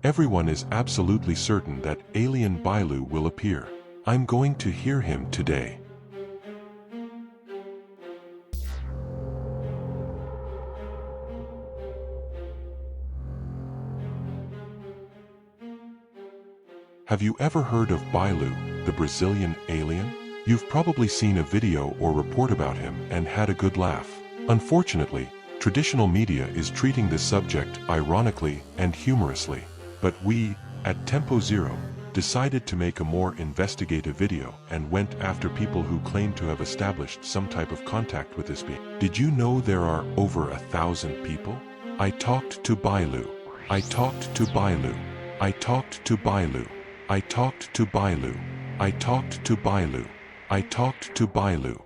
Everyone is absolutely certain that Alien Bilu will appear. I'm going to hear him today. Have you ever heard of Bilu, the Brazilian alien? You've probably seen a video or report about him and had a good laugh. Unfortunately, traditional media is treating this subject ironically and humorously. But we, at Tempo Zero, decided to make a more investigative video and went after people who claim to have established some type of contact with this being. Did you know there are over 1,000 people? I talked to Bilu. I talked to Bilu. I talked to Bilu. I talked to Bilu. I talked to Bilu. I talked to Bilu.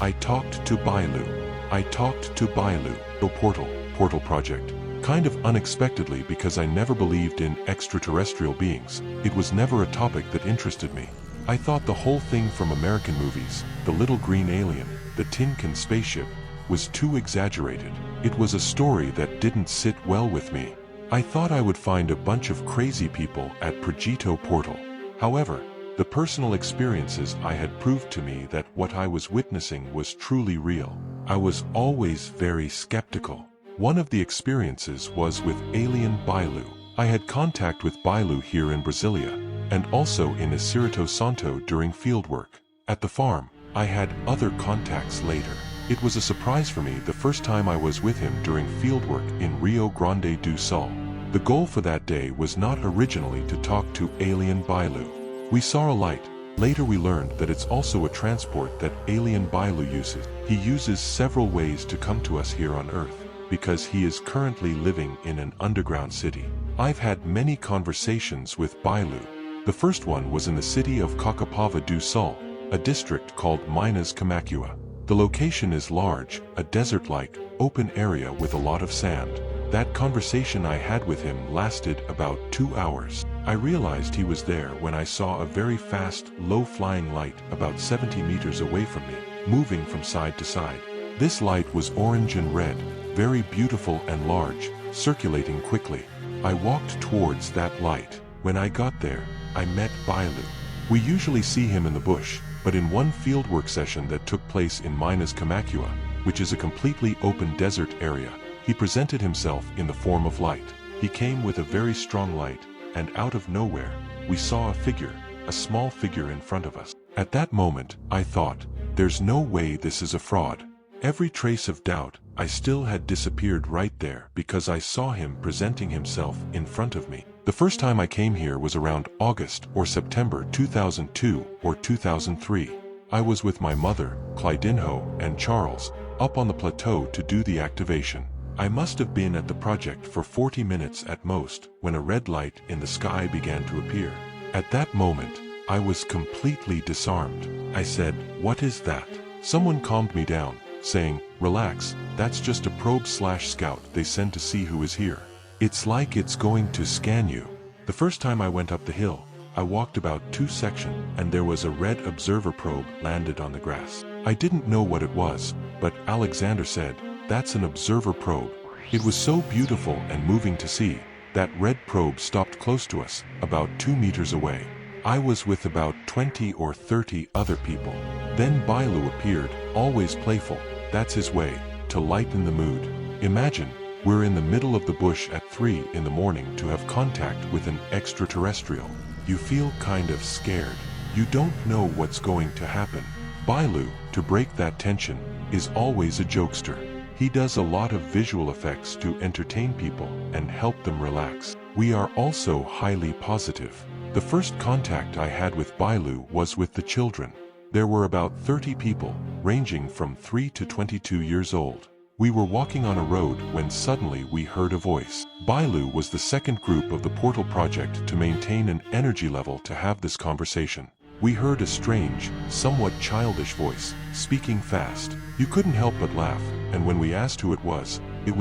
I talked to Bilu. I talked to Bilu. The Portal Project. Kind of unexpectedly, because I never believed in extraterrestrial beings. It was never a topic that interested me. I thought the whole thing from American movies, the little green alien, the tin can spaceship, was too exaggerated. It was a story that didn't sit well with me. I thought I would find a bunch of crazy people at Projeto Portal. However, the personal experiences I had proved to me that what I was witnessing was truly real. I was always very skeptical. One of the experiences was with Alien Bilu. I had contact with Bilu here in Brasilia, and also in Espírito Santo during fieldwork. At the farm, I had other contacts later. It was a surprise for me the first time I was with him during fieldwork in Rio Grande do Sul. The goal for that day was not originally to talk to Alien Bilu. We saw a light. Later we learned that it's also a transport that Alien Bilu uses. He uses several ways to come to us here on Earth, because he is currently living in an underground city. I've had many conversations with Bilu. The first one was in the city of Caçapava do Sul, a district called Minas Camacuã. The location is large, a desert-like, open area with a lot of sand. That conversation I had with him lasted about 2 hours. I realized he was there when I saw a very fast, low-flying light about 70 meters away from me, moving from side to side. This light was orange and red, very beautiful and large, circulating quickly. I walked towards that light. When I got there, I met Bilu. We usually see him in the bush, but in one fieldwork session that took place in Minas Camacuã, which is a completely open desert area, he presented himself in the form of light. He came with a very strong light, and out of nowhere, we saw a figure, a small figure in front of us. At that moment, I thought, there's no way this is a fraud. Every trace of doubt I still had disappeared right there because I saw him presenting himself in front of me. The first time I came here was around August or September 2002 or 2003. I was with my mother, Clydinho, and Charles, up on the plateau to do the activation. I must have been at the project for 40 minutes at most when a red light in the sky began to appear. At that moment, I was completely disarmed. I said, "What is that?" Someone calmed me down, saying, "Relax, that's just a probe/scout they send to see who is here. It's like it's going to scan you." The first time I went up the hill, I walked about 2 sections, and there was a red observer probe landed on the grass. I didn't know what it was, but Alexander said, "That's an observer probe." It was so beautiful and moving to see. That red probe stopped close to us, about 2 meters away. I was with about 20 or 30 other people. Then Bilu appeared, always playful. That's his way, to lighten the mood. Imagine, we're in the middle of the bush at 3 in the morning to have contact with an extraterrestrial. You feel kind of scared. You don't know what's going to happen. Bilu, to break that tension, is always a jokester. He does a lot of visual effects to entertain people and help them relax. We are also highly positive. The first contact I had with Bilu was with the children. There were about 30 people, ranging from 3 to 22 years old. We were walking on a road when suddenly we heard a voice. Bilu was the second group of the Portal Project to maintain an energy level to have this conversation. We heard a strange, somewhat childish voice, speaking fast. You couldn't help but laugh, and when we asked who it was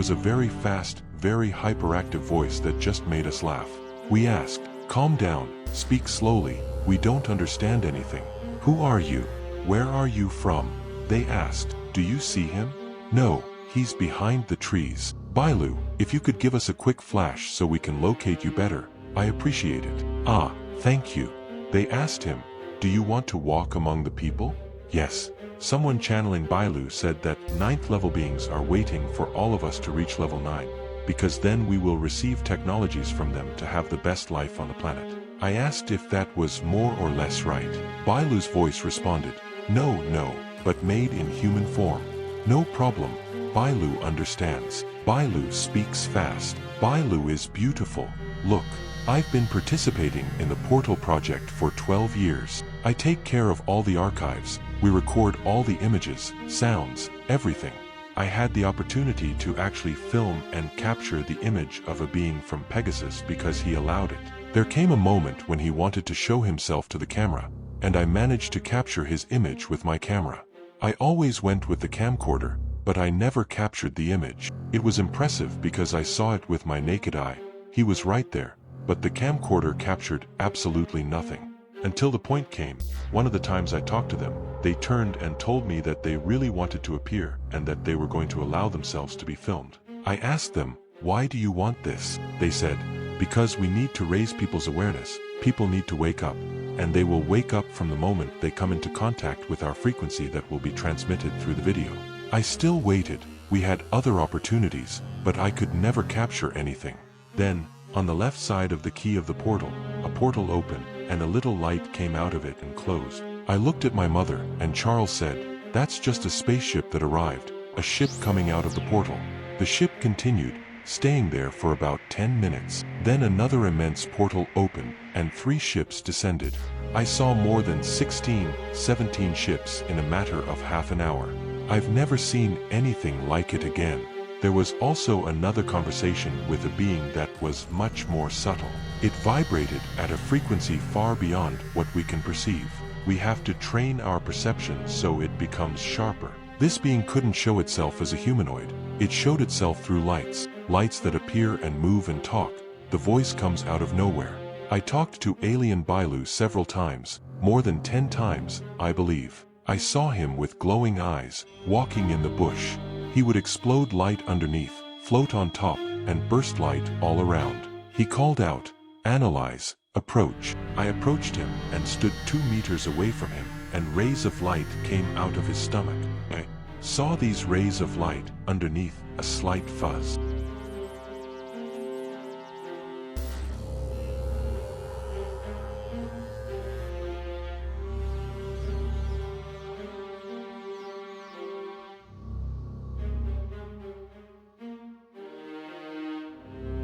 a very fast, very hyperactive voice that just made us laugh. We asked, "Calm down, speak slowly, we don't understand anything. Who are you? Where are you from?" They asked, "Do you see him?" "No, he's behind the trees." "Bilu, if you could give us a quick flash so we can locate you better, I appreciate it. Ah, thank you. They asked him, do you want to walk among the people? Yes. Someone channeling Bilu said that 9th level beings are waiting for all of us to reach level 9, because then we will receive technologies from them to have the best life on the planet. I asked if that was more or less right. Bilu's voice responded, no, but made in human form. No problem. Bilu understands. Bilu speaks fast. Bilu is beautiful. Look, I've been participating in the Portal project for 12 years. I take care of all the archives. We record all the images, sounds, everything. I had the opportunity to actually film and capture the image of a being from Pegasus because he allowed it. There came a moment when he wanted to show himself to the camera, and I managed to capture his image with my camera. I always went with the camcorder, but I never captured the image. It was impressive because I saw it with my naked eye. He was right there, but the camcorder captured absolutely nothing. Until the point came, one of the times I talked to them, they turned and told me that they really wanted to appear and that they were going to allow themselves to be filmed. I asked them, why do you want this? They said, because we need to raise people's awareness. People need to wake up, and they will wake up from the moment they come into contact with our frequency that will be transmitted through the video. I still waited. We had other opportunities, but I could never capture anything. Then, on the left side of the key of the portal, a portal opened, and a little light came out of it and closed. I looked at my mother, and Charles said, that's just a spaceship that arrived, a ship coming out of the portal. The ship continued, staying there for about 10 minutes. Then another immense portal opened, and 3 ships descended. I saw more than 16, 17 ships in a matter of half an hour. I've never seen anything like it again. There was also another conversation with a being that was much more subtle. It vibrated at a frequency far beyond what we can perceive. We have to train our perception so it becomes sharper. This being couldn't show itself as a humanoid. It showed itself through lights that appear and move and talk. The voice comes out of nowhere. I talked to Alien Bilu several times, more than 10 times, I believe. I saw him with glowing eyes, walking in the bush. He would explode light underneath, float on top, and burst light all around. He called out, analyze, approach. I approached him and stood 2 meters away from him, and rays of light came out of his stomach. I saw these rays of light underneath a slight fuzz.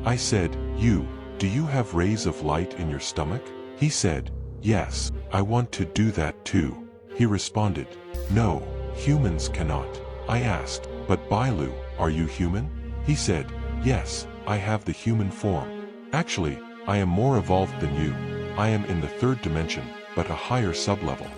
I said, do you have rays of light in your stomach? He said, yes, I want to do that too. He responded, no, humans cannot. I asked, but Bilu, are you human? He said, yes, I have the human form. Actually, I am more evolved than you. I am in the 3rd dimension, but a higher sublevel.